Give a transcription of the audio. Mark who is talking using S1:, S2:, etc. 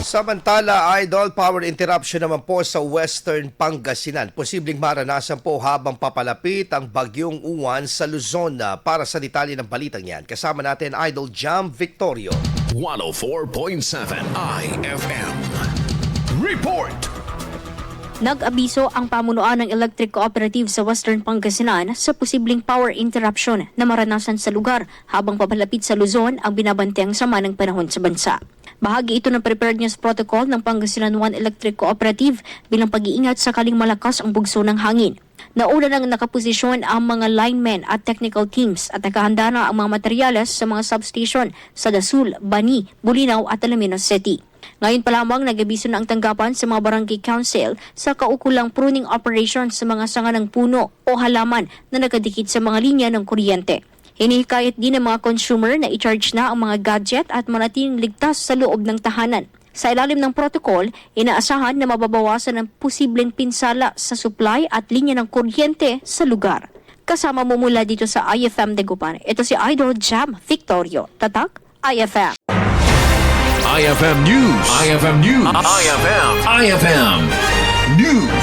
S1: Samantala, idol, power interruption naman po sa Western Pangasinan. Posibleng maranasan po habang papalapit ang bagyong Uwan sa Luzon. Para sa detalye ng balitang yan, kasama natin Idol Jam Victorio.
S2: 104.7 IFM. Report!
S3: Nag-abiso ang pamunuan ng Electric Cooperative sa Western Pangasinan sa posibleng power interruption na maranasan sa lugar habang papalapit sa Luzon ang binabanteang sama ng panahon sa bansa. Bahagi ito ng preparedness protocol ng Pangasinan 1 Electric Cooperative bilang pag-iingat sakaling malakas ang bugso ng hangin. Nauna nang nakaposisyon ang mga linemen at technical teams at nakahanda na ang mga materyales sa mga substation sa Dasul, Bani, Bulinaw at Alaminos City. Ngayon pa lamang nag-abiso na ang tanggapan sa mga barangay council sa kaukulang pruning operation sa mga sanga ng puno o halaman na nakadikit sa mga linya ng kuryente. Hinihikayat din ng mga consumer na i-charge na ang mga gadget at manatiling ligtas sa loob ng tahanan. Sa ilalim ng protocol, inaasahan na mababawasan ang posibleng pinsala sa supply at linya ng kuryente sa lugar. Kasama mo mula dito sa IFM Dagupan, ito si Idol Jam Victorio. Tatak, IFM.
S2: IFM News. IFM News. IFM News.